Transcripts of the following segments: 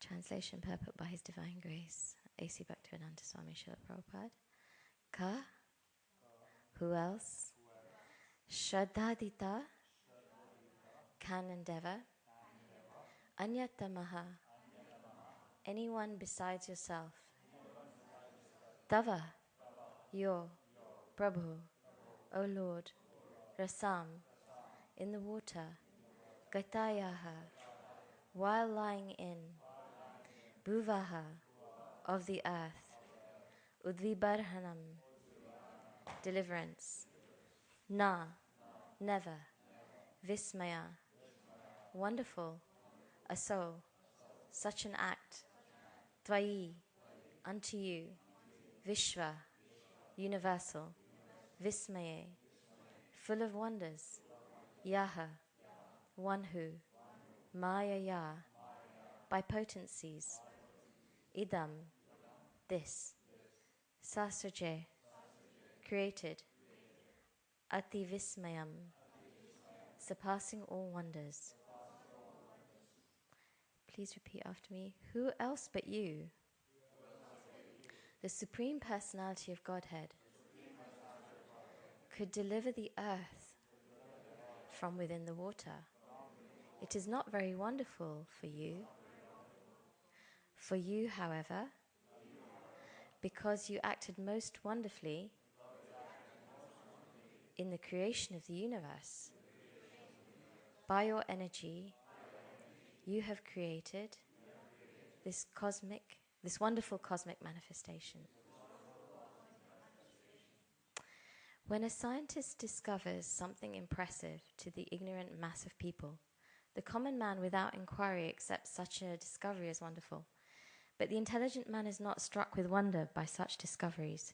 Translation purport by His Divine Grace, A.C. Bhaktivedanta Swami Srila Prabhupada. Ka, who else? Shraddhadita, can endeavor. Anyatamaha, anyone besides yourself. Tava, your, Prabhu, O Lord, Rasam, in the water. Gatayaha, while lying in. Bhuvaha, of the earth. Udvibarhanam, deliverance. Na, never. Vismaya, wonderful. Aso, such an act. Tvayi, unto you. Vishva, universal. Vismaye, full of wonders. Yaha, one who. Maya ya, by potencies. Idam, this. Sasraje, created. Ati vismayam, surpassing all wonders. Please repeat after me. Who else but you? The Supreme Personality of Godhead could deliver the earth from within the water. It is not very wonderful for you. For you, however, because you acted most wonderfully in the creation of the universe, by your energy, you have created this wonderful cosmic manifestation. When a scientist discovers something impressive to the ignorant mass of people, the common man without inquiry accepts such a discovery as wonderful. But the intelligent man is not struck with wonder by such discoveries.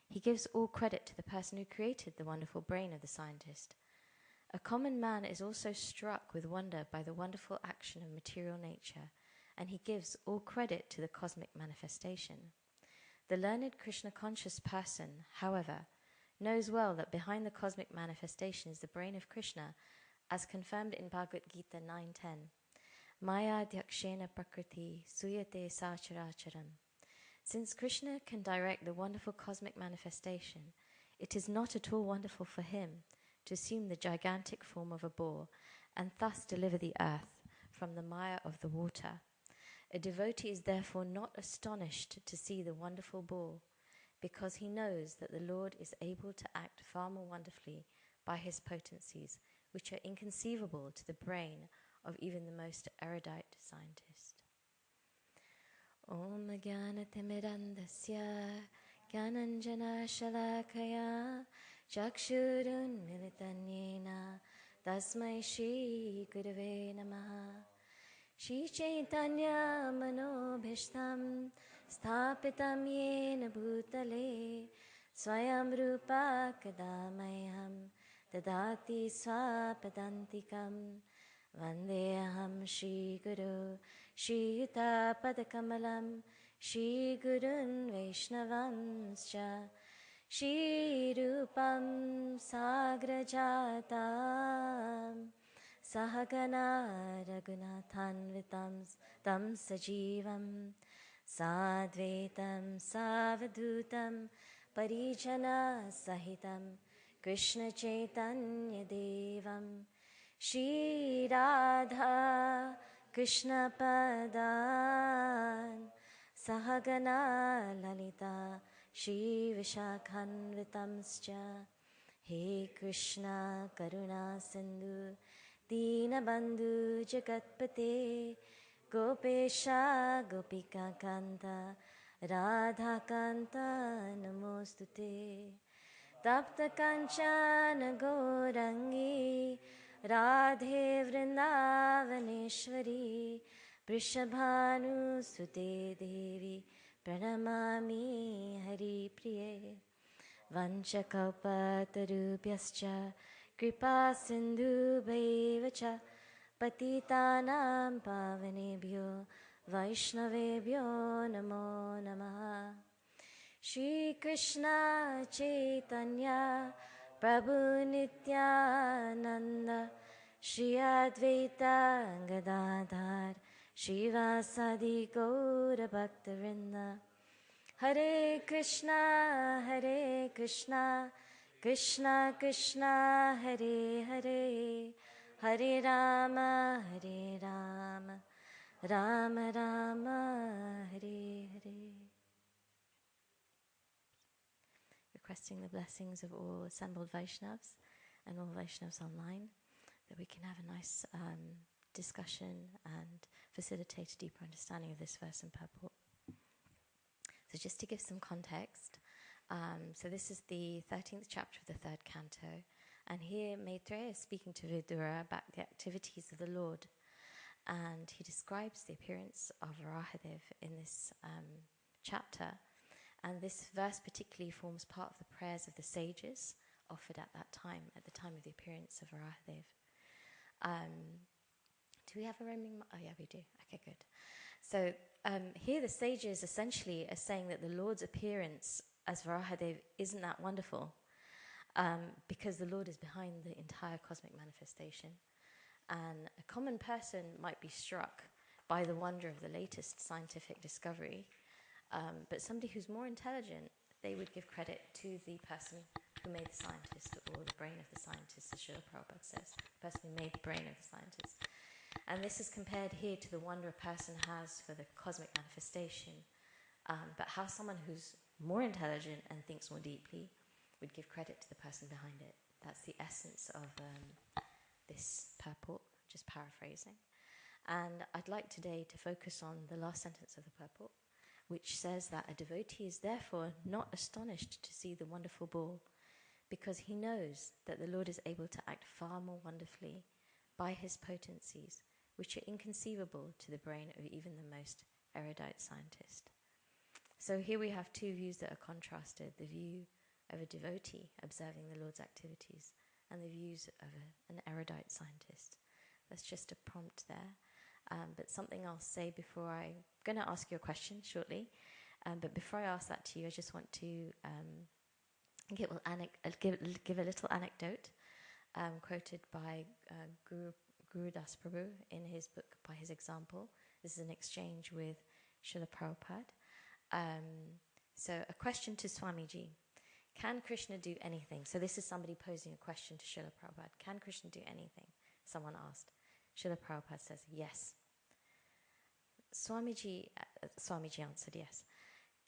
He gives all credit to the person who created the wonderful brain of the scientist. A common man is also struck with wonder by the wonderful action of material nature, and he gives all credit to the cosmic manifestation. The learned Krishna-conscious person, however, knows well that behind the cosmic manifestation is the brain of Krishna, as confirmed in Bhagavad Gita 9.10. Maya dyakshena prakriti suyate sacharacharam. Since Krishna can direct the wonderful cosmic manifestation, it is not at all wonderful for him to assume the gigantic form of a boar and thus deliver the earth from the mire of the water. A devotee is therefore not astonished to see the wonderful boar, because he knows that the Lord is able to act far more wonderfully by his potencies, which are inconceivable to the brain of even the most erudite scientist. Om Jnana-timirandasya Jnananjana Shalakaya Chakshurun Militanyena Tasmai Shri Gurave Namaha. Shri Chaitanya Manobhishtam Sthapitam Yena Bhutale Swayam Rupa Kadamayam Dadati Swapadantikam Vandeham Shri Guru Shri Yuta Padakamalam Shri Gurun Vaishnavamscha Shri Rupam Sagrajatam Sahagana Raghunathanvitam Tam Sajivam Sadvaitam Savadhutam Parijana Sahitam Krishna Chaitanya Devam Shri Radha Krishna Padan Sahagana Lalita Shri Vishakhanvitamscha. He Krishna Karuna Sindhu Dinabandhu Jagatpate Gopesha Gopika Kanta Radha Kanta Namostute. Tapta Kanchana Gaurangi Radhe Vrindavaneshwari Vrishabhanu Sute Devi Pranamami Hari Priye. Vanchakalpatarubhyascha Kripa Sindhu Bhaivacha Patitanam Pavanebhyo Vaishnavebhyo Namo Namaha. Shri Krishna Chaitanya Prabhu Nityananda Shri Advaita Gadadhar Shivasadi Gaura Bhaktarinda. Hare Krishna, Krishna Krishna, Hare Hare, Hare Rama, Rama Rama, Hare Hare. Requesting the blessings of all assembled Vaishnavas and all Vaishnavas online, that we can have a nice discussion and facilitate a deeper understanding of this verse and purport. So just to give some context, so this is the 13th chapter of the 3rd canto, and here Maitreya is speaking to Vidura about the activities of the Lord, and he describes the appearance of Varahadev in this chapter, and this verse particularly forms part of the prayers of the sages offered at that time, at the time of the appearance of Varahadev. Do we have a roaming? Oh yeah, we do. Okay, good. So here the sages essentially are saying that the Lord's appearance as Varahadev isn't that wonderful, because the Lord is behind the entire cosmic manifestation. And a common person might be struck by the wonder of the latest scientific discovery, but somebody who's more intelligent, they would give credit to the person who made the scientist, or the brain of the scientist, as Srila Prabhupada says, the person who made the brain of the scientist. And this is compared here to the wonder a person has for the cosmic manifestation, but how someone who's more intelligent and thinks more deeply would give credit to the person behind it. That's the essence of this purport, just paraphrasing. And I'd like today to focus on the last sentence of the purport, which says that a devotee is therefore not astonished to see the wonderful ball, because he knows that the Lord is able to act far more wonderfully by his potencies, which are inconceivable to the brain of even the most erudite scientist. So here we have two views that are contrasted, the view of a devotee observing the Lord's activities and the views of an erudite scientist. That's just a prompt there. But something I'll say before I'm going to ask you a question shortly. But before I ask that to you, I just want to give a little anecdote quoted by Guru Das Prabhu in his book, By His Example. This is an exchange with Srila Prabhupada. So a question to Swamiji. Can Krishna do anything? So this is somebody posing a question to Srila Prabhupada. Can Krishna do anything? Someone asked. Srila Prabhupada says, yes. Swamiji answered, yes.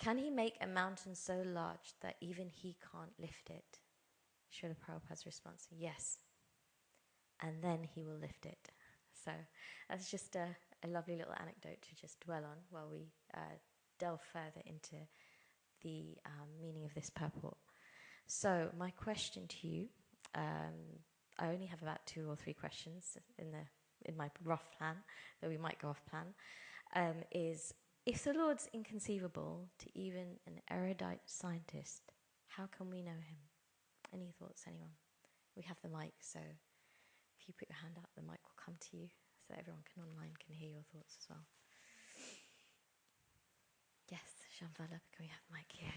Can he make a mountain so large that even he can't lift it? Srila Prabhupada's response, yes. And then he will lift it. So that's just a lovely little anecdote to just dwell on while we delve further into the meaning of this purport. So my question to you, I only have about 2 or 3 questions in my rough plan, though we might go off plan, is if the Lord's inconceivable to even an erudite scientist, how can we know him? Any thoughts, anyone? We have the mic, so if you put your hand up, the mic will come to you so that everyone online can hear your thoughts as well. Yes, Shambhala, can we have the mic here?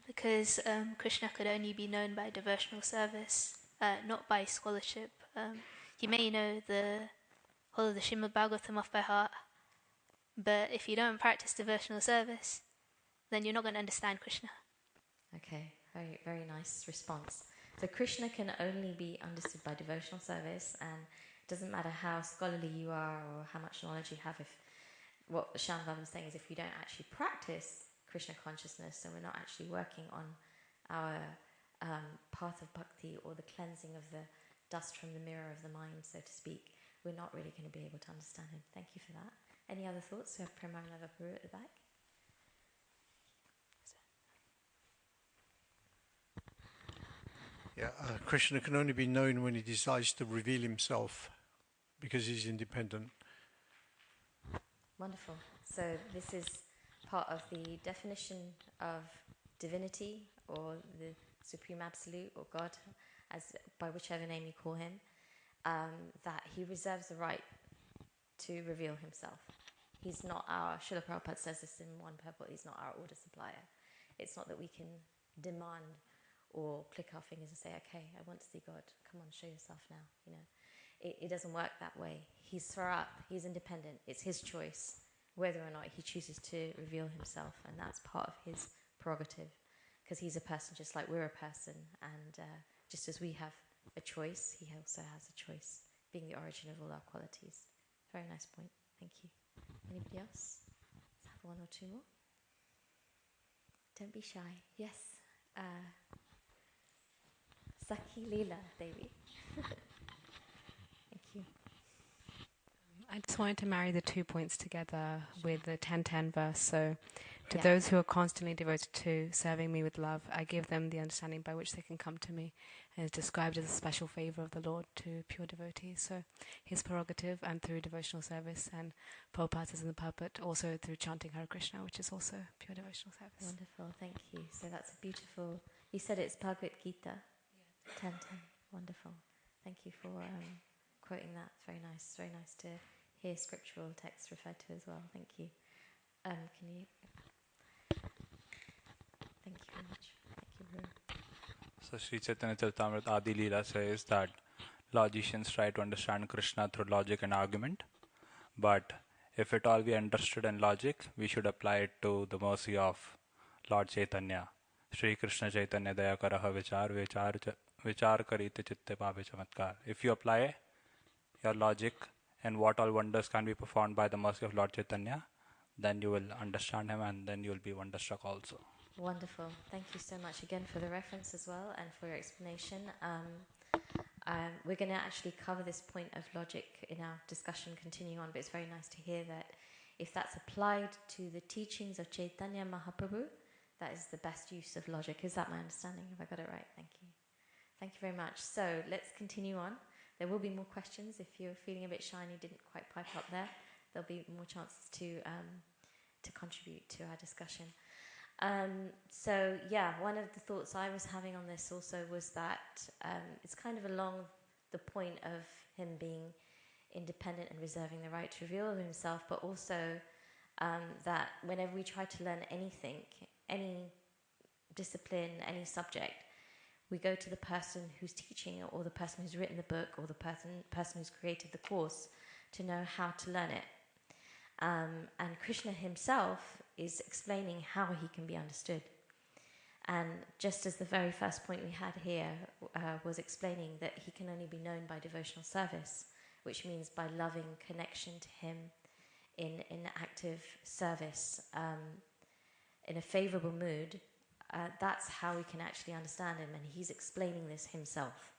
Because Krishna could only be known by devotional service, not by scholarship. You may know the whole of the Srimad Bhagavatam off by heart, but if you don't practice devotional service, then you're not going to understand Krishna. Okay, very, very nice response. So Krishna can only be understood by devotional service, and it doesn't matter how scholarly you are or how much knowledge you have. If what Shambhala was saying is if you don't actually practice Krishna consciousness, and we're not actually working on our path of bhakti or the cleansing of the dust from the mirror of the mind, so to speak, we're not really going to be able to understand him. Thank you for that. Any other thoughts? We have Premanava Guru at the back. Yeah, Krishna can only be known when he decides to reveal himself, because he's independent. Wonderful. So this is part of the definition of divinity, or the Supreme Absolute, or God, as by whichever name you call him, that he reserves the right to reveal himself. He's not our, Srila Prabhupada says this in one purport, he's not our order supplier. It's not that we can demand or click our fingers and say, okay, I want to see God, come on, show yourself now, you know. it doesn't work that way. He's Swarup, he's independent, it's his choice whether or not he chooses to reveal himself, and that's part of his prerogative, because he's a person just like we're a person, and just as we have a choice, he also has a choice, being the origin of all our qualities. Very nice point, thank you. Anybody else? Let's have one or two more. Don't be shy. Yes. Sakhi Leela Devi. Thank you. I just wanted to marry the 2 points together with the 10:10 verse. So, to Yeah. those who are constantly devoted to serving me with love, I give them the understanding by which they can come to me. And it's described as a special favor of the Lord to pure devotees. So, his prerogative, and through devotional service, and Prabhupada says in the pulpit, also through chanting Hare Krishna, which is also pure devotional service. Wonderful, thank you. So that's a beautiful. You said it's Bhagavad Gita. 10:10. Wonderful. Thank you for quoting that. It's very nice. It's very nice to hear scriptural texts referred to as well. Thank you. Can you? Thank you very much. Thank you, Ruru. So Sri Chaitanya Charitamrita Adi Leela says that logicians try to understand Krishna through logic and argument, but if at all we understood in logic, we should apply it to the mercy of Lord Chaitanya. Sri Krishna Chaitanya Daya Karaha Vichar Karite Chitte Bhave Chamatkar. If you apply your logic and what all wonders can be performed by the mercy of Lord Chaitanya, then you will understand him, and then you will be wonderstruck also. Wonderful. Thank you so much again for the reference as well and for your explanation. We're going to actually cover this point of logic in our discussion continuing on, but it's very nice to hear that if that's applied to the teachings of Chaitanya Mahaprabhu, that is the best use of logic. Is that my understanding? Have I got it right? Thank you. Thank you very much. So let's continue on. There will be more questions. If you're feeling a bit shy and you didn't quite pipe up there, there'll be more chances to contribute to our discussion. So yeah, one of the thoughts I was having on this also was that it's kind of along the point of him being independent and reserving the right to reveal himself, but also that whenever we try to learn anything, any discipline, any subject, we go to the person who's teaching it, or the person who's written the book, or the person who's created the course to know how to learn it. And Krishna himself is explaining how he can be understood. And just as the very first point we had here was explaining that he can only be known by devotional service, which means by loving connection to him in active service, in a favorable mood, that's how we can actually understand him, and he's explaining this himself.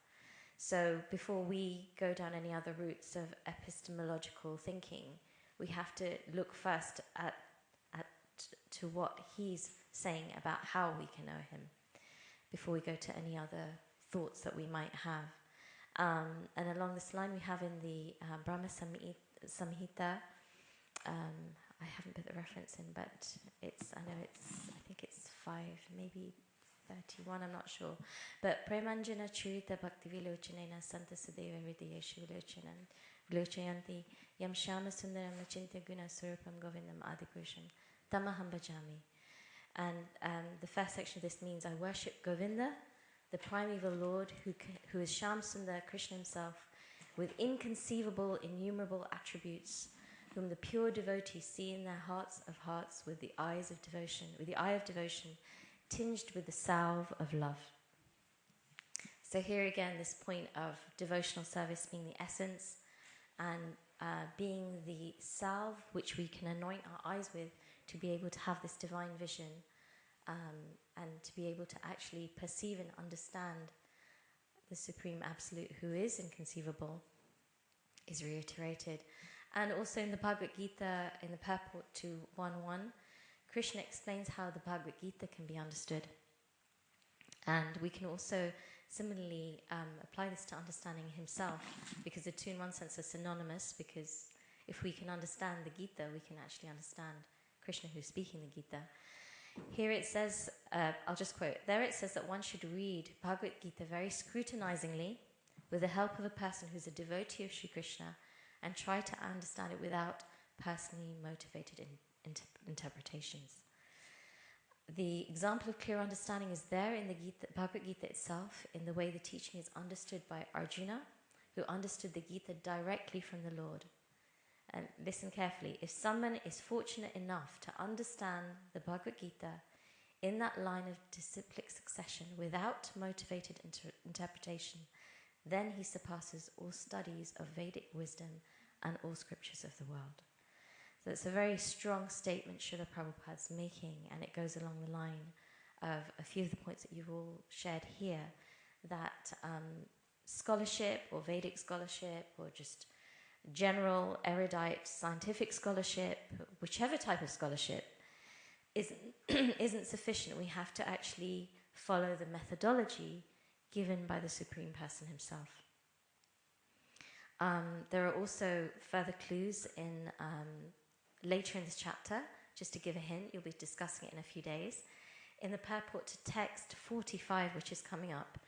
So before we go down any other routes of epistemological thinking, we have to look first to what he's saying about how we can know him before we go to any other thoughts that we might have. And along this line we have in the Brahma Samhita, I haven't put the reference in, but I think it's 5, maybe 31, I'm not sure. But Premanjana Churita Bhakti Vilochanena Santa Sadeva Vidiyeshu Vilochayanti Yam Shama Sundaram Nachintya Guna Surupam Govindam Adipurusham Tamaham Bhajami. And the first section of this means I worship Govinda, the primeval Lord who is Sham Sundar, Krishna himself, with inconceivable, innumerable attributes, whom the pure devotees see in their hearts of hearts with the eye of devotion, tinged with the salve of love. So here again, this point of devotional service being the essence, and being the salve which we can anoint our eyes with to be able to have this divine vision, and to be able to actually perceive and understand the Supreme Absolute who is inconceivable, is reiterated. And also in the Bhagavad Gita, in the purport to 1.1, Krishna explains how the Bhagavad Gita can be understood. And we can also similarly apply this to understanding himself, because the two in one sense are synonymous, because if we can understand the Gita, we can actually understand Krishna who's speaking the Gita. Here it says, I'll just quote, there it says that one should read Bhagavad Gita very scrutinizingly with the help of a person who's a devotee of Sri Krishna, and try to understand it without personally motivated interpretations. The example of clear understanding is there in the Bhagavad Gita itself, in the way the teaching is understood by Arjuna, who understood the Gita directly from the Lord. And listen carefully, if someone is fortunate enough to understand the Bhagavad Gita in that line of disciplic succession without motivated interpretation, then he surpasses all studies of Vedic wisdom and all scriptures of the world. So it's a very strong statement Srila Prabhupada's making, and it goes along the line of a few of the points that you've all shared here, that scholarship or Vedic scholarship or just general erudite scientific scholarship, whichever type of scholarship, isn't sufficient. We have to actually follow the methodology given by the Supreme Person himself. There are also further clues in later in this chapter. Just to give a hint, you'll be discussing it in a few days. In the purport to text 45, which is coming up,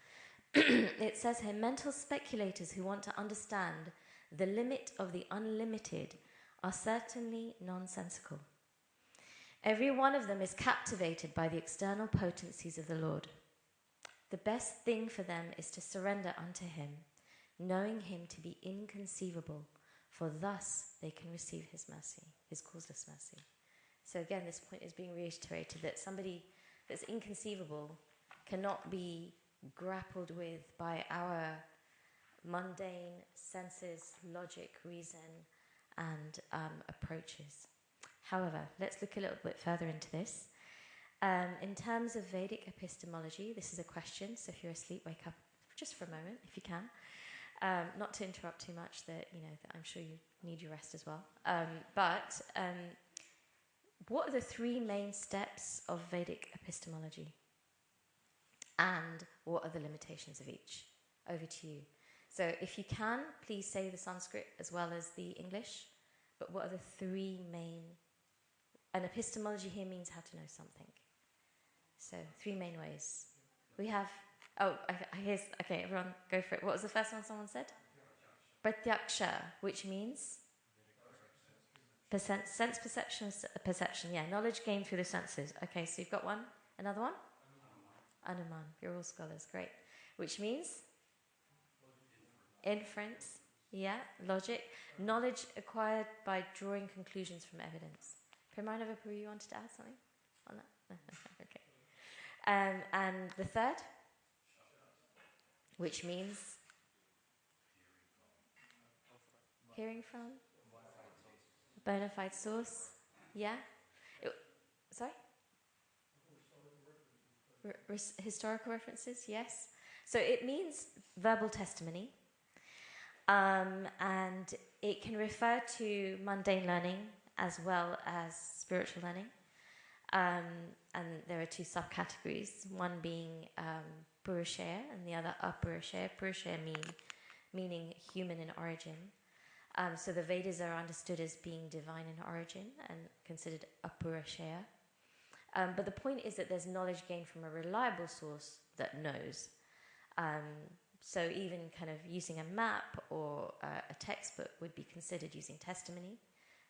it says here, mental speculators who want to understand the limit of the unlimited are certainly nonsensical. Every one of them is captivated by the external potencies of the Lord. The best thing for them is to surrender unto him, knowing him to be inconceivable, for thus they can receive his mercy, his causeless mercy. So again, this point is being reiterated, that somebody that's inconceivable cannot be grappled with by our mundane senses, logic, reason, and approaches. However, let's look a little bit further into this. In terms of Vedic epistemology, this is a question, so if you're asleep, wake up just for a moment, if you can. Not to interrupt too much, that I'm sure you need your rest as well. But what are the three main steps of Vedic epistemology? And what are the limitations of each? Over to you. So if you can, please say the Sanskrit as well as the English. But what are the three main... And epistemology here means how to know something. So, three main ways. We have... Okay, everyone go for it. What was the first one someone said? Pratyaksha, which means? Sense perception, yeah. Knowledge gained through the senses. Okay, so you've got one. Another one? Anuman. You're all scholars. Great. Which means? Inference. Yeah, logic. Knowledge acquired by drawing conclusions from evidence. Pramanavapu, you wanted to add something on that? No? Okay. And the third? Which means? Hearing from? A bona fide source. Yeah? Sorry? Historical references, yes. So it means verbal testimony. And it can refer to mundane learning as well as spiritual learning. And there are two subcategories, one being Purushaya and the other Apurusheya. Purushaya meaning human in origin. So the Vedas are understood as being divine in origin and considered Apurusheya. But the point is that there's knowledge gained from a reliable source that knows. So even kind of using a map or a textbook would be considered using testimony.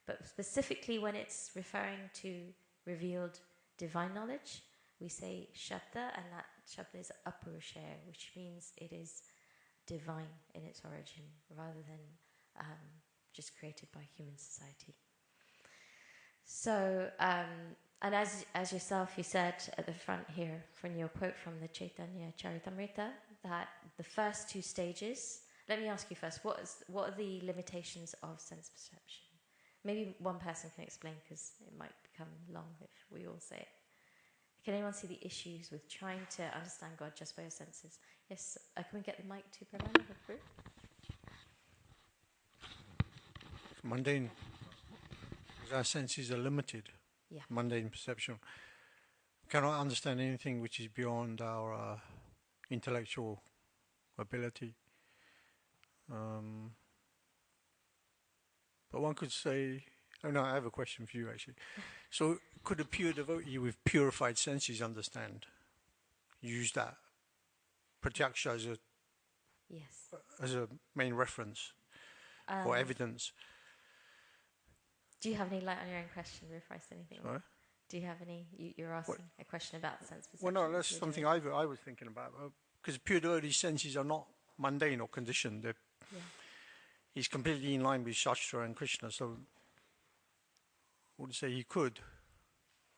But specifically when it's referring to revealed divine knowledge, we say Shabda, and that Shabda is Apurusheya, which means it is divine in its origin rather than just created by human society. So, and as yourself, you said at the front here, from your quote from the Chaitanya Charitamrita, that the first two stages, let me ask you first, what are the limitations of sense perception? Maybe one person can explain, because it might become long if we all say it. Can anyone see the issues with trying to understand God just by your senses? Yes, can we get the mic to Pramana? Mundane, because our senses are limited. Yeah. Mundane perception. Cannot understand anything which is beyond our intellectual ability. But one could say, I have a question for you actually. So could a pure devotee with purified senses understand? Use that pratyaksha as a main reference or evidence? Do you have any light on your own question before I say anything? Sorry? Do you have any? You're asking a question about sense perception. Well, no, that's something I was thinking about. Because pure devotee senses are not mundane or conditioned. They're Yeah. He's completely in line with Shastra and Krishna, so I would say he could,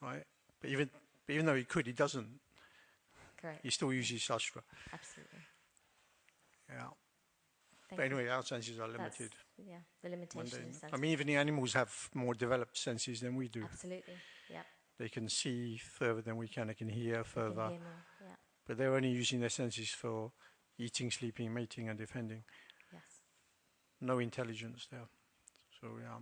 right? But even though he could, he doesn't. Correct. He still uses Shastra. Absolutely. Yeah. Thank But anyway, you. our senses are That's, limited. yeah, the limitation Mundane. of sense. I mean, even the animals have more developed senses than we do. Absolutely. Yeah. They can see further than we can. They can hear They further. can hear more. Yeah. But they're only using their senses for eating, sleeping, mating, and defending. Yes. No intelligence there. So, yeah.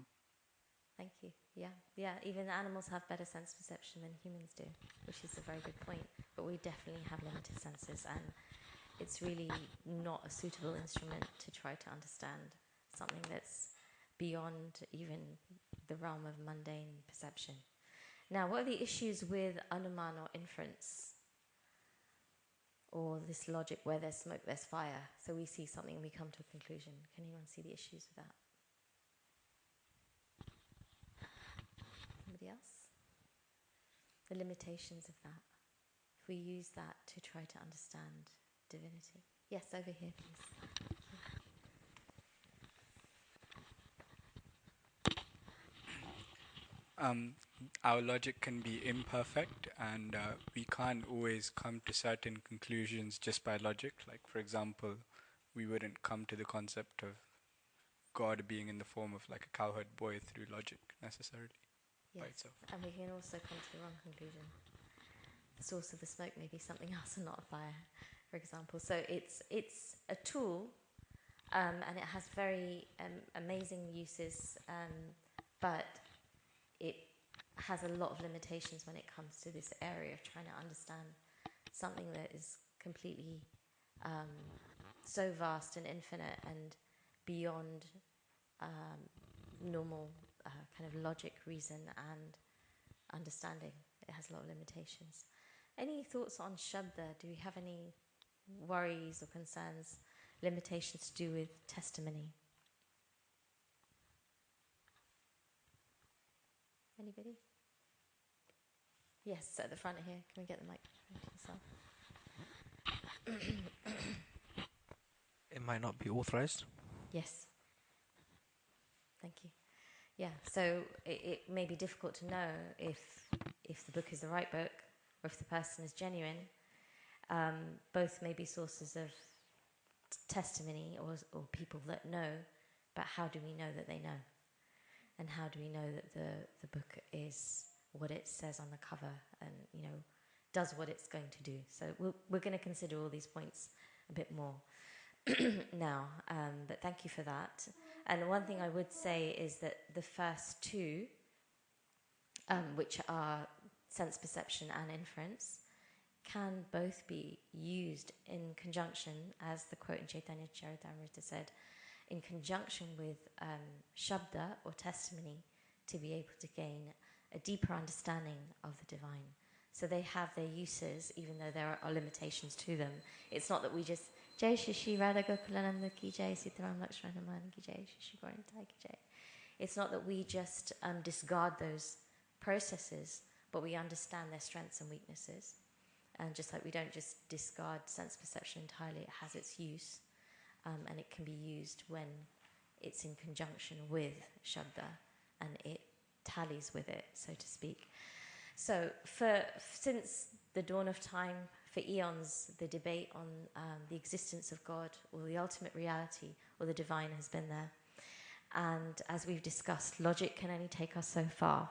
Thank you. Yeah. Yeah. Even animals have better sense perception than humans do, which is a very good point. But we definitely have limited senses, and it's really not a suitable instrument to try to understand something that's beyond even the realm of mundane perception. Now, what are the issues with anuman or inference? Or this logic where there's smoke, there's fire. So we see something and we come to a conclusion. Can anyone see the issues with that? Somebody else? The limitations of that. If we use that to try to understand divinity. Yes, over here, please. Our logic can be imperfect, and we can't always come to certain conclusions just by logic. Like, for example, we wouldn't come to the concept of God being in the form of like a cowherd boy through logic necessarily by Yes, itself. and we can also come to the wrong conclusion. The source of the smoke may be something else and not a fire, for example. So it's a tool, and it has very amazing uses, but it has a lot of limitations when it comes to this area of trying to understand something that is completely so vast and infinite and beyond normal kind of logic, reason, and understanding. It has a lot of limitations. Any thoughts on Shabda? Do we have any worries or concerns, limitations to do with testimony? Anybody? Yes, at the front here. Can we get the microphone to yourself? It might not be authorized. Yes. Thank you. Yeah, so it may be difficult to know if the book is the right book or if the person is genuine. Both may be sources of testimony or people that know, but how do we know that they know? And how do we know that the book is what it says on the cover and, does what it's going to do? So we're going to consider all these points a bit more now, but thank you for that. And one thing I would say is that the first two, which are sense perception and inference, can both be used in conjunction, as the quote in Chaitanya Charitamrita said, in conjunction with Shabda or testimony to be able to gain a deeper understanding of the divine. So they have their uses, even though there are limitations to them. It's not that we just Jai Shishi Radha Gokulananda Ki Jai Sitaram Lakshmanaman Ki Jai Shishi Gauritai Ki Jai. It's not that we just discard those processes, but we understand their strengths and weaknesses. And just like we don't just discard sense perception entirely, it has its use, and it can be used when it's in conjunction with Shabda and it tallies with it, so to speak. So since the dawn of time, for eons, the debate on the existence of God or the ultimate reality or the divine has been there. And as we've discussed, logic can only take us so far.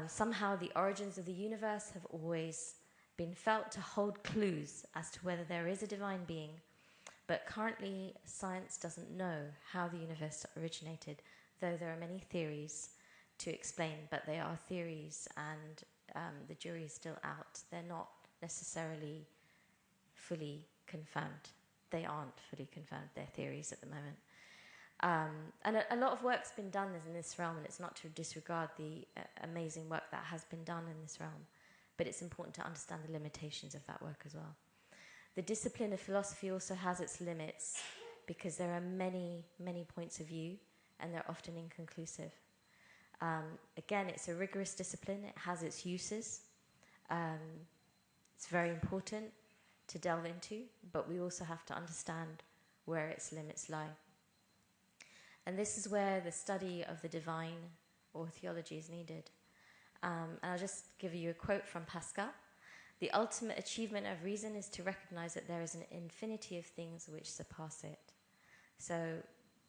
Somehow the origins of the universe have always been felt to hold clues as to whether there is a divine being, but currently science doesn't know how the universe originated, though there are many theories to explain, but they are theories and the jury is still out. They're not necessarily fully confirmed. They aren't fully confirmed, they're theories at the moment. And a lot of work's been done in this realm, and it's not to disregard the amazing work that has been done in this realm, but it's important to understand the limitations of that work as well. The discipline of philosophy also has its limits because there are many, many points of view and they're often inconclusive. Again, it's a rigorous discipline. It has its uses. It's very important to delve into, but we also have to understand where its limits lie. And this is where the study of the divine or theology is needed. And I'll just give you a quote from Pascal. The ultimate achievement of reason is to recognize that there is an infinity of things which surpass it. So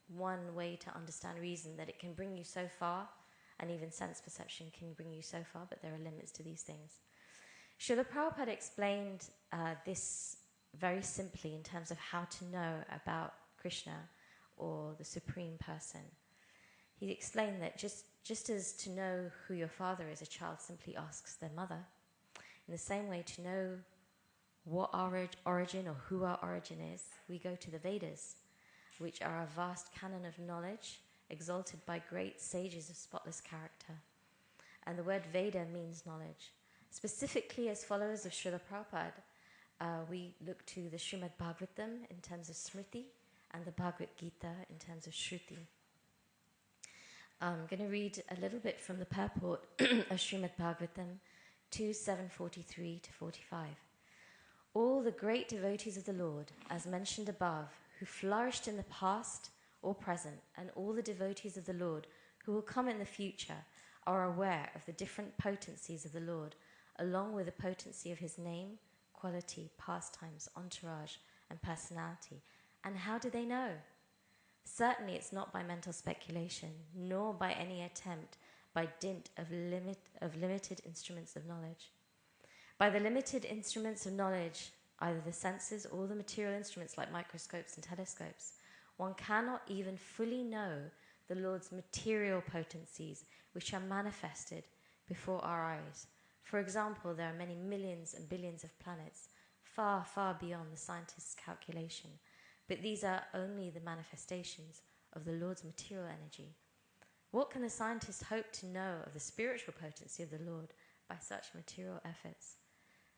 one way to understand reason, that it can bring you so far, and even sense perception can bring you so far, but there are limits to these things. Srila Prabhupada explained this very simply in terms of how to know about Krishna or the Supreme Person. He explained that just as to know who your father is, a child simply asks their mother, in the same way to know what our origin or who our origin is, we go to the Vedas, which are a vast canon of knowledge exalted by great sages of spotless character. And the word Veda means knowledge. Specifically, as followers of Srila Prabhupada, we look to the Srimad Bhagavatam in terms of Smriti and the Bhagavad Gita in terms of Shruti. I'm going to read a little bit from the purport of Srimad Bhagavatam 2:743 to 45. All the great devotees of the Lord, as mentioned above, who flourished in the past or present, and all the devotees of the Lord who will come in the future, are aware of the different potencies of the Lord, along with the potency of his name, quality, pastimes, entourage, and personality. And how do they know? Certainly it's not by mental speculation, nor by any attempt by dint of limited instruments of knowledge. By the limited instruments of knowledge, either the senses or the material instruments like microscopes and telescopes, one cannot even fully know the Lord's material potencies which are manifested before our eyes. For example, there are many millions and billions of planets, far, far beyond the scientist's calculation, but these are only the manifestations of the Lord's material energy. What can the scientist hope to know of the spiritual potency of the Lord by such material efforts?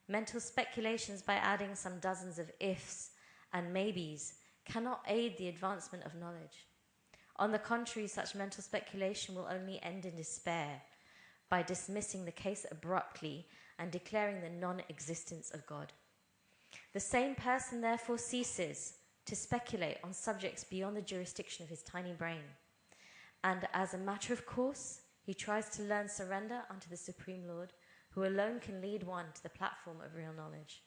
Mental speculations by adding some dozens of ifs and maybes cannot aid the advancement of knowledge. On the contrary, such mental speculation will only end in despair by dismissing the case abruptly and declaring the non-existence of God. The same person therefore ceases to speculate on subjects beyond the jurisdiction of his tiny brain, and as a matter of course, he tries to learn surrender unto the Supreme Lord, who alone can lead one to the platform of real knowledge.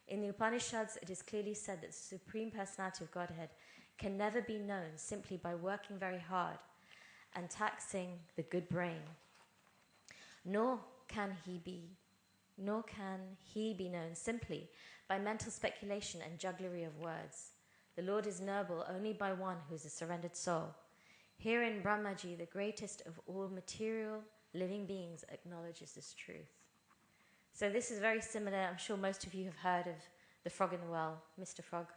In the Upanishads, it is clearly said that the Supreme Personality of Godhead can never be known simply by working very hard and taxing the good brain, nor can he be known simply by mental speculation and jugglery of words. The Lord is knowable only by one who is a surrendered soul. Herein Brahmaji, the greatest of all material living beings, acknowledges this truth. So this is very similar. I'm sure most of you have heard of the frog in the well, Mr. Frog,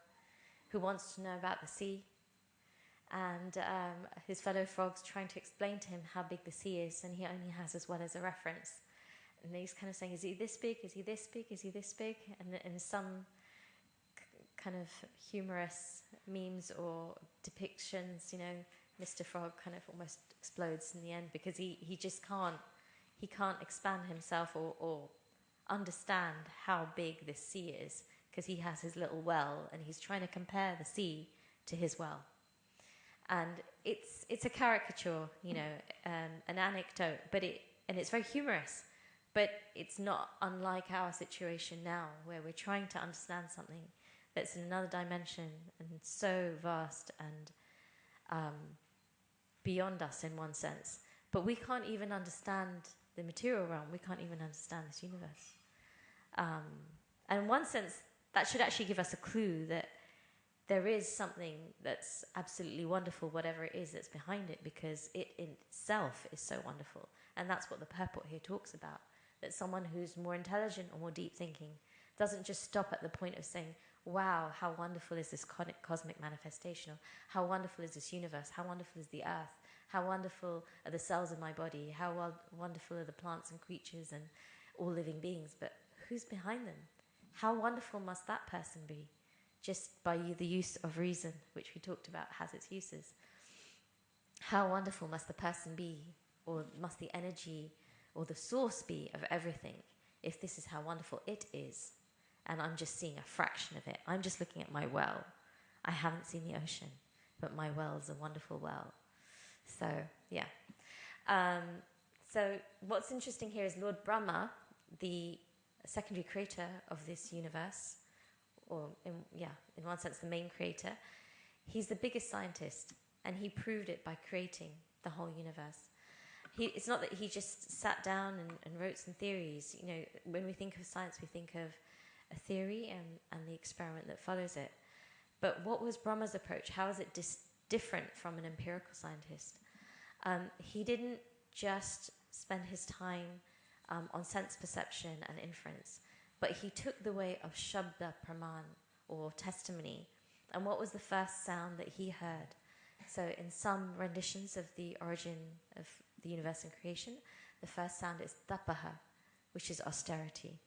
who wants to know about the sea. And his fellow frogs trying to explain to him how big the sea is, and he only has as well as a reference. And he's kind of saying, is he this big? Is he this big? Is he this big? And in some kind of humorous memes or depictions, you know, Mr. Frog kind of almost explodes in the end because he just can't expand himself or understand how big this sea is, because he has his little well and he's trying to compare the sea to his well. And it's a caricature, you know, an anecdote, and it's very humorous, but it's not unlike our situation now, where we're trying to understand something that's in another dimension and so vast and beyond us in one sense. But we can't even understand the material realm. We can't even understand this universe. And in one sense, that should actually give us a clue that there is something that's absolutely wonderful, whatever it is that's behind it, because it in itself is so wonderful. And that's what the purport here talks about, that someone who's more intelligent or more deep thinking doesn't just stop at the point of saying, wow, how wonderful is this cosmic manifestation, or how wonderful is this universe, how wonderful is the earth, how wonderful are the cells in my body, how wonderful are the plants and creatures and all living beings, but who's behind them? How wonderful must that person be? Just by the use of reason, which we talked about has its uses. How wonderful must the person be, or must the energy or the source be of everything, if this is how wonderful it is, and I'm just seeing a fraction of it. I'm just looking at my well. I haven't seen the ocean, but my well is a wonderful well. So, yeah. So what's interesting here is Lord Brahma, the secondary creator of this universe, or in one sense the main creator, he's the biggest scientist, and he proved it by creating the whole universe. It's not that he just sat down and wrote some theories. You know, when we think of science, we think of a theory and the experiment that follows it. But what was Brahma's approach? How is it different from an empirical scientist? He didn't just spend his time on sense perception and inference, but he took the way of Shabda Praman, or testimony. And what was the first sound that he heard? So in some renditions of the origin of the universe and creation, the first sound is tapaha, which is austerity.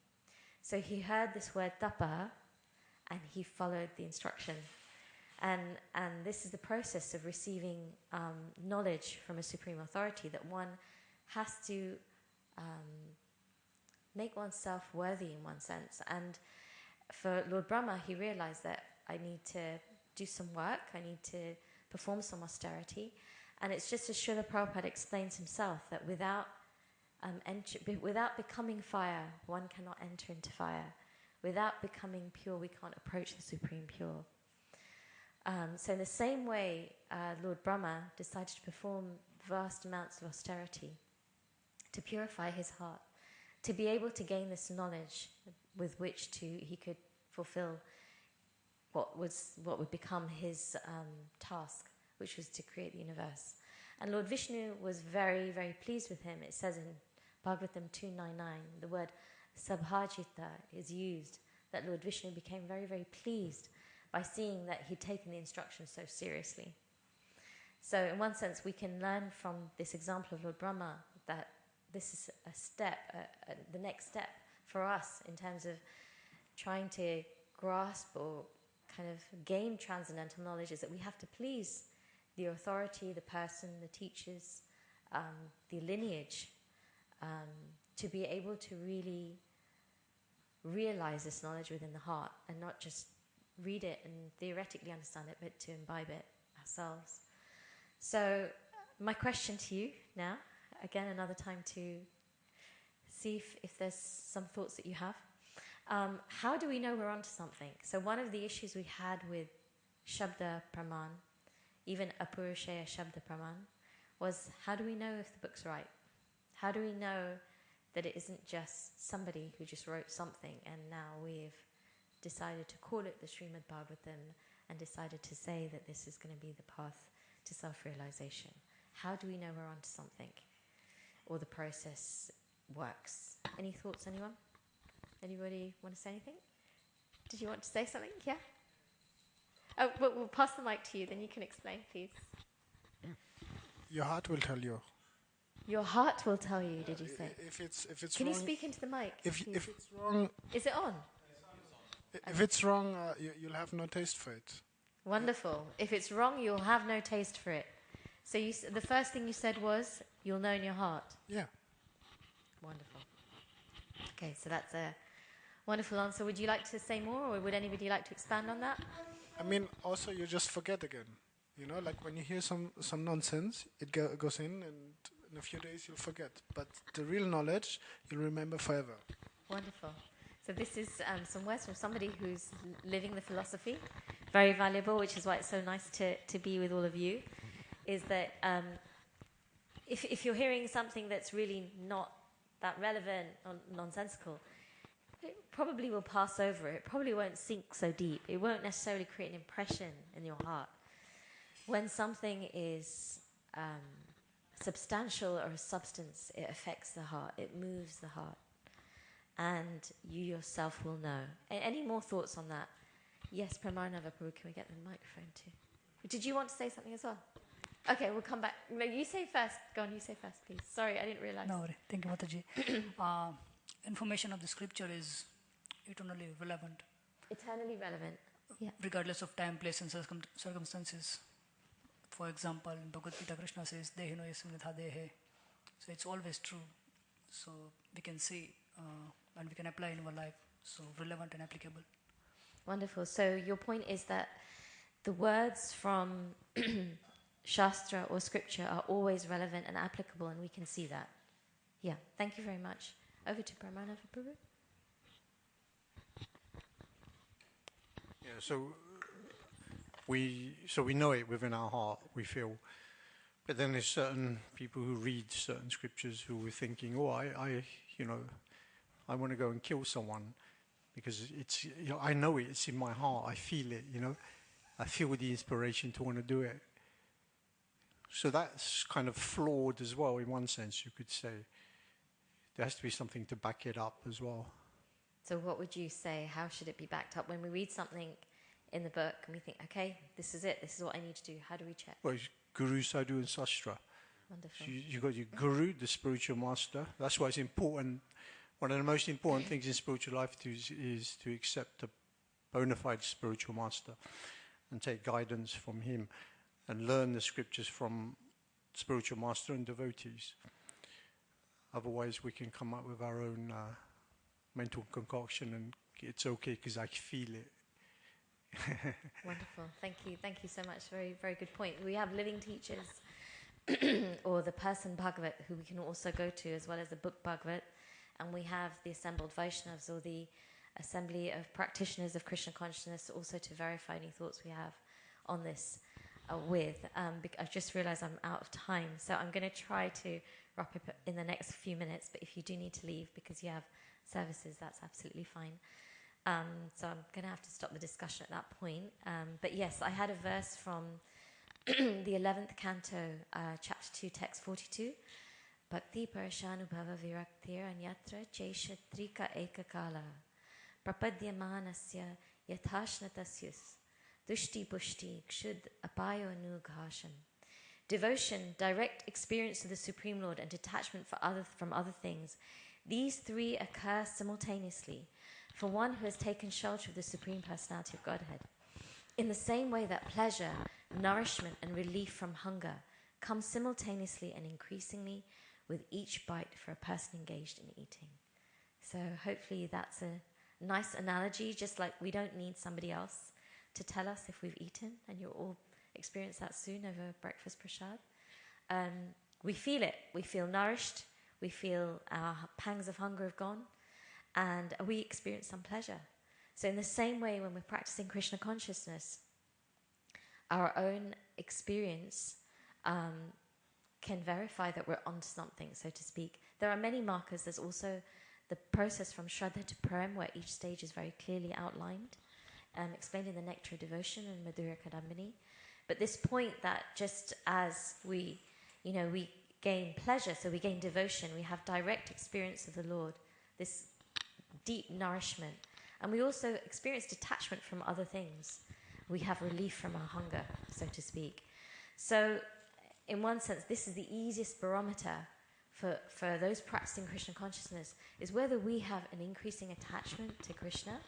So he heard this word tapaha, and he followed the instruction. And this is the process of receiving knowledge from a supreme authority, that one has to make oneself worthy in one sense. And for Lord Brahma, he realized that I need to do some work, I need to perform some austerity. And it's just as Srila Prabhupada explains himself, that without becoming fire, one cannot enter into fire. Without becoming pure, we can't approach the Supreme Pure. So in the same way, Lord Brahma decided to perform vast amounts of austerity to purify his heart, to be able to gain this knowledge with which he could fulfill what would become his task, which was to create the universe. And Lord Vishnu was very, very pleased with him. It says in Bhagavatam 2.9.9, the word sabhajita is used, that Lord Vishnu became very, very pleased by seeing that he'd taken the instructions so seriously. So in one sense, we can learn from this example of Lord Brahma that this is a step, the next step for us in terms of trying to grasp or kind of gain transcendental knowledge, is that we have to please the authority, the person, the teachers, the lineage, to be able to really realize this knowledge within the heart, and not just read it and theoretically understand it, but to imbibe it ourselves. So my question to you now, again another time to see if there's some thoughts that you have. How do we know we're onto something? So one of the issues we had with Shabda Praman, even Apurusheya Shabda Praman, was how do we know if the book's right? How do we know that it isn't just somebody who just wrote something and now we've decided to call it the Srimad Bhagavatam and decided to say that this is going to be the path to self-realization? How do we know we're onto something, or the process works? Any thoughts, anyone? Anybody want to say anything? Did you want to say something? Yeah? Oh, but we'll pass the mic to you, then you can explain, please. Your heart will tell you. Your heart will tell you, did you say? If it's Can wrong, you speak into the mic? if it's wrong, Is it on? if it's wrong, you'll have no taste for it. Wonderful. If it's wrong, you'll have no taste for it. So the first thing you said was, you'll know in your heart. Yeah. Wonderful. Okay, so that's a wonderful answer. Would you like to say more, or would anybody like to expand on that? I mean, also you just forget again. You know, like when you hear some nonsense, it goes in, and in a few days you'll forget. But the real knowledge, you'll remember forever. Wonderful. So this is some words from somebody who's living the philosophy. Very valuable, which is why it's so nice to be with all of you, is that if you're hearing something that's really not that relevant or nonsensical, it probably will pass over. It probably won't sink so deep. It won't necessarily create an impression in your heart. When something is substantial or a substance, it affects the heart. It moves the heart. And you yourself will know. Any more thoughts on that? Yes, Pramarnava Prabhu, can we get the microphone too? Did you want to say something as well? Okay, we'll come back. No, you say first. Go on, you say first, please. Sorry, I didn't realize. No, thank you, Mataji. Information of the scripture is eternally relevant. Eternally relevant. Yeah. Regardless of time, place, and circumstances. For example, in Bhagavad Gita, Krishna says, Dehino yasminatha dehe. So it's always true. So we can see and we can apply in our life. So relevant and applicable. Wonderful. So your point is that the words from Shastra or scripture are always relevant and applicable, and we can see that. Yeah, thank you very much. Over to Paramanava Prabhu. Yeah, so we know it within our heart, we feel. But then there's certain people who read certain scriptures who were thinking, oh, I want to go and kill someone because it's, I know it, it's in my heart, I feel it, I feel the inspiration to want to do it. So that's kind of flawed as well, in one sense, you could say. There has to be something to back it up as well. So what would you say? How should it be backed up? When we read something in the book and we think, okay, this is it, this is what I need to do, how do we check? Well, it's Guru, Sadhu and Sastra. Wonderful. So you've got your Guru, the spiritual master. That's why it's important. One of the most important things in spiritual life is to accept a bona fide spiritual master and take guidance from him and learn the scriptures from spiritual master and devotees. Otherwise, we can come up with our own mental concoction, and it's okay because I feel it. Wonderful. Thank you so much. Very, very good point. We have living teachers or the person Bhagavat, who we can also go to, as well as the book Bhagavat, and we have the assembled Vaishnavas, or the assembly of practitioners of Krishna consciousness, also to verify any thoughts we have on this I've just realized I'm out of time, so I'm going to try to wrap up in the next few minutes, but if you do need to leave because you have services, that's absolutely fine. So I'm going to have to stop the discussion at that point. But yes, I had a verse from the 11th canto, chapter 2, text 42. Bhakti parashanubhava viraktir anyatra cheshatrika ekakala prapadyamanasya yathashnatasyus dushti pushti kshud apayo nughasham. Devotion, direct experience of the Supreme Lord, and detachment from other things. These three occur simultaneously for one who has taken shelter of the Supreme Personality of Godhead. In the same way that pleasure, nourishment, and relief from hunger come simultaneously and increasingly with each bite for a person engaged in eating. So hopefully that's a nice analogy, just like we don't need somebody else to tell us if we've eaten, and you'll all experience that soon over breakfast prasad. We feel it. We feel nourished. We feel our pangs of hunger have gone, and we experience some pleasure. So in the same way, when we're practicing Krishna consciousness, our own experience can verify that we're onto something, so to speak. There are many markers. There's also the process from Shraddha to Prem, where each stage is very clearly outlined, explained in the Nectar of Devotion and Madhurya Kadambini. But this point that just as we gain pleasure, so we gain devotion, we have direct experience of the Lord, this deep nourishment. And we also experience detachment from other things. We have relief from our hunger, so to speak. So, in one sense, this is the easiest barometer for those practicing Krishna consciousness, is whether we have an increasing attachment to Krishna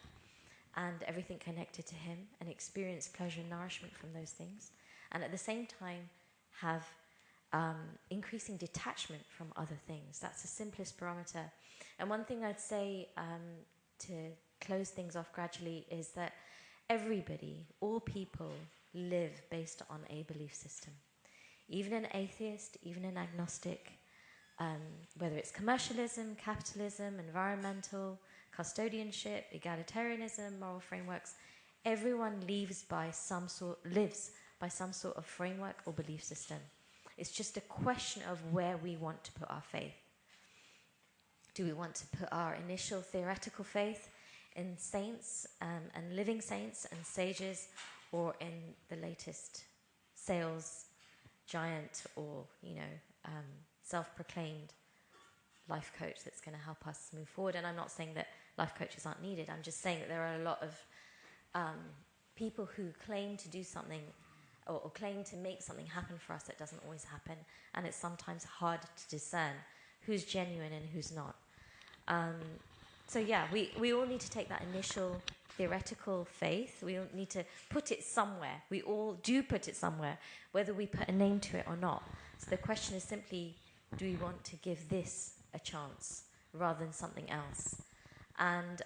and everything connected to him, and experience pleasure and nourishment from those things, and at the same time have increasing detachment from other things. That's the simplest barometer. And one thing I'd say to close things off gradually is that everybody, all people, live based on a belief system. Even an atheist, even an agnostic, whether it's commercialism, capitalism, environmental, custodianship, egalitarianism, moral frameworks, everyone lives by some sort of framework or belief system. It's just a question of where we want to put our faith. Do we want to put our initial theoretical faith in saints and living saints and sages, or in the latest sales giant or self-proclaimed life coach that's going to help us move forward? And I'm not saying that life coaches aren't needed. I'm just saying that there are a lot of people who claim to do something or claim to make something happen for us that doesn't always happen, and it's sometimes hard to discern who's genuine and who's not. So yeah, we all need to take that initial theoretical faith. We all need to put it somewhere. We all do put it somewhere, whether we put a name to it or not. So the question is simply, do we want to give this a chance rather than something else? And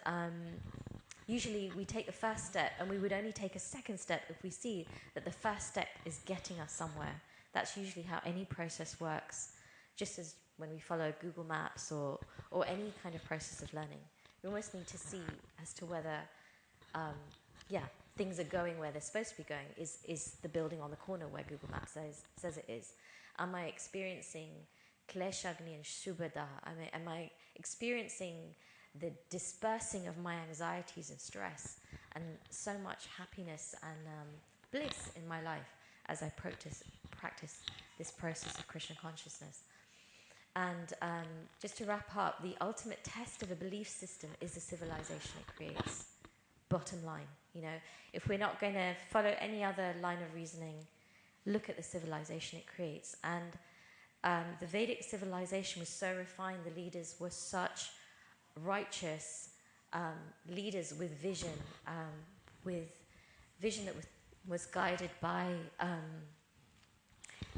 usually we take the first step, and we would only take a second step if we see that the first step is getting us somewhere. That's usually how any process works, just as when we follow Google Maps or any kind of process of learning. We almost need to see as to whether, things are going where they're supposed to be going. Is the building on the corner where Google Maps says it is? Am I experiencing Kleshagni and Shubhada? Am I experiencing the dispersing of my anxieties and stress and so much happiness and bliss in my life as I practice this process of Krishna consciousness? And just to wrap up, the ultimate test of a belief system is the civilization it creates. Bottom line, if we're not going to follow any other line of reasoning, look at the civilization it creates. And the Vedic civilization was so refined, the leaders were such righteous leaders with vision that was guided by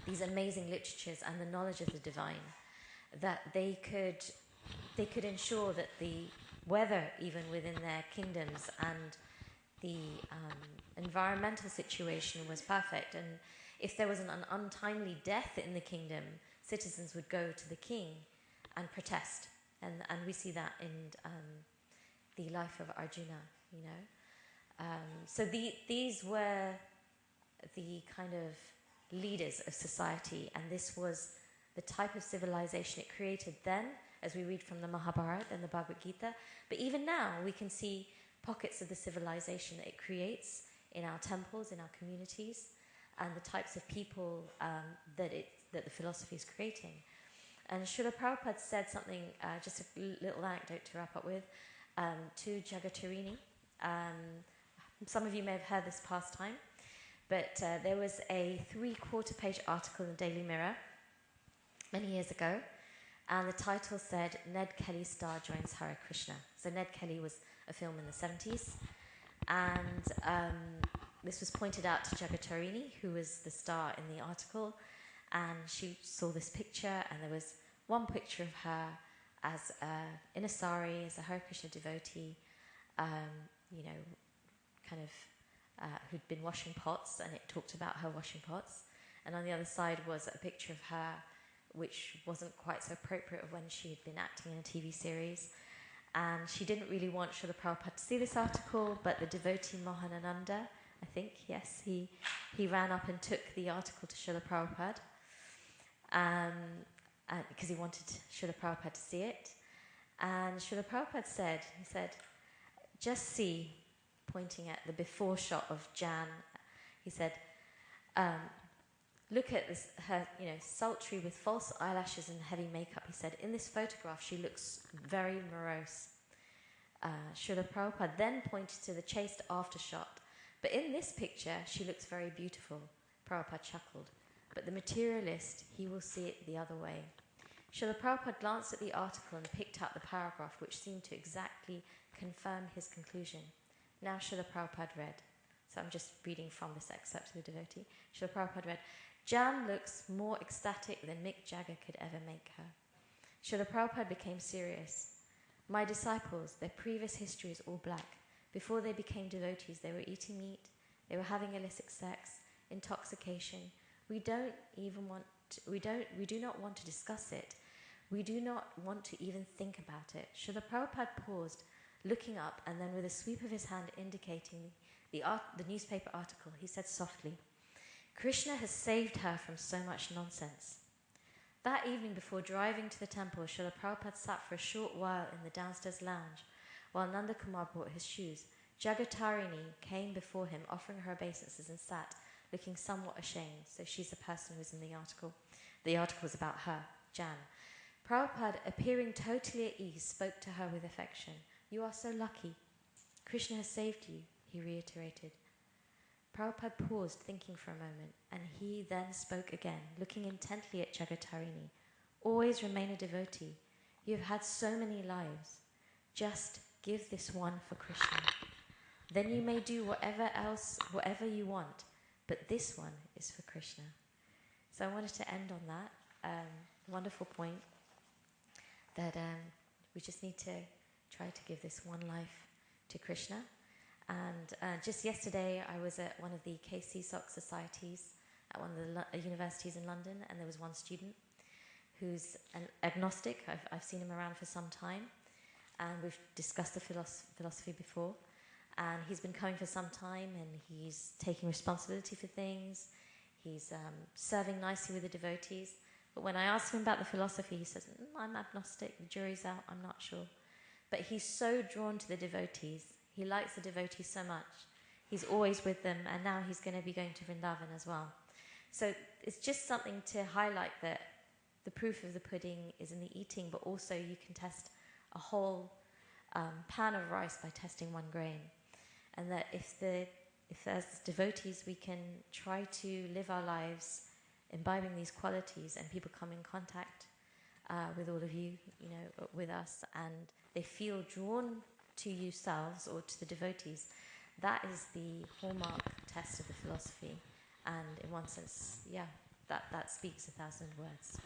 these amazing literatures and the knowledge of the divine, that they could ensure that the weather, even within their kingdoms, and the environmental situation was perfect. And if there was an untimely death in the kingdom, citizens would go to the king and protest. And we see that in the life of Arjuna, So these were the kind of leaders of society, and this was the type of civilization it created then, as we read from the Mahabharata and the Bhagavad Gita. But even now, we can see pockets of the civilization that it creates in our temples, in our communities, and the types of people that the philosophy is creating. And Srila Prabhupada said something, just a little anecdote to wrap up with, to Jagatarini. Some of you may have heard this past time, but there was a 3/4 page article in the Daily Mirror many years ago, and the title said, Ned Kelly star joins Hare Krishna. So Ned Kelly was a film in the 70s, and this was pointed out to Jagatarini, who was the star in the article, and she saw this picture, and there was one picture of her as in a sari, as a Hare Krishna devotee, who'd been washing pots, and it talked about her washing pots. And on the other side was a picture of her which wasn't quite so appropriate of when she had been acting in a TV series. And she didn't really want Srila Prabhupada to see this article, but the devotee Mohanananda, I think, yes, he ran up and took the article to Srila Prabhupada, because he wanted Srila Prabhupada to see it. And Srila Prabhupada said, just see, pointing at the before shot of Jan, he said, look at this, her, sultry with false eyelashes and heavy makeup. He said, in this photograph, she looks very morose. Srila Prabhupada then pointed to the chaste after shot. But in this picture, she looks very beautiful. Prabhupada chuckled. But the materialist, he will see it the other way. Srila Prabhupada glanced at the article and picked out the paragraph which seemed to exactly confirm his conclusion. Now Srila Prabhupada read. So I'm just reading from this excerpt to the devotee. Srila Prabhupada read, Jan looks more ecstatic than Mick Jagger could ever make her. Srila Prabhupada became serious. My disciples, their previous history is all black. Before they became devotees, they were eating meat, they were having illicit sex, intoxication. We do not want to discuss it. We do not want to even think about it. Srila Prabhupada paused, looking up, and then with a sweep of his hand indicating the newspaper article, he said softly, Krishna has saved her from so much nonsense. That evening, before driving to the temple, Srila Prabhupada sat for a short while in the downstairs lounge while Nanda Kumar brought his shoes. Jagatarini came before him, offering her obeisances, and sat, looking somewhat ashamed. So she's the person who's in the article. The article was about her, Jan. Prabhupada, appearing totally at ease, spoke to her with affection. You are so lucky. Krishna has saved you, he reiterated. Prabhupada paused, thinking for a moment, and he then spoke again, looking intently at Jagatarini. Always remain a devotee. You have had so many lives. Just give this one for Krishna. Then you may do whatever you want, but this one is for Krishna. So I wanted to end on that wonderful point that we just need to try to give this one life to Krishna. And just yesterday, I was at one of the KC Sock societies at one of the universities in London, and there was one student who's an agnostic. I've seen him around for some time, and we've discussed the philosophy before. And he's been coming for some time, and he's taking responsibility for things. He's serving nicely with the devotees. But when I asked him about the philosophy, he says, I'm agnostic, the jury's out, I'm not sure. But he's so drawn to the devotees. He likes the devotees so much. He's always with them, and now he's going to be going to Vrindavan as well. So it's just something to highlight that the proof of the pudding is in the eating, but also you can test a whole pan of rice by testing 1 grain. And that if as devotees we can try to live our lives imbibing these qualities, and people come in contact with all of you, with us, and they feel drawn to yourselves or to the devotees, that is the hallmark test of the philosophy. And in one sense, that speaks 1,000 words.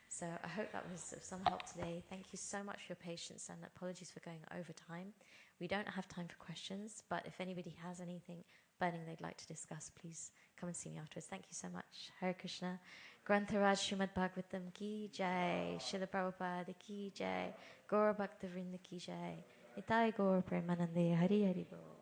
So I hope that was of some help today. Thank you so much for your patience, and apologies for going over time. We don't have time for questions, but if anybody has anything burning they'd like to discuss, please come and see me afterwards. Thank you so much. Hare Krishna. Grantharaj Srimad Bhagavatam ki jai. Srila Prabhupada ki jai. Gaura Bhakta Vrinda ki jai. Nitai Gaur Premanande. Hari Hari Bol.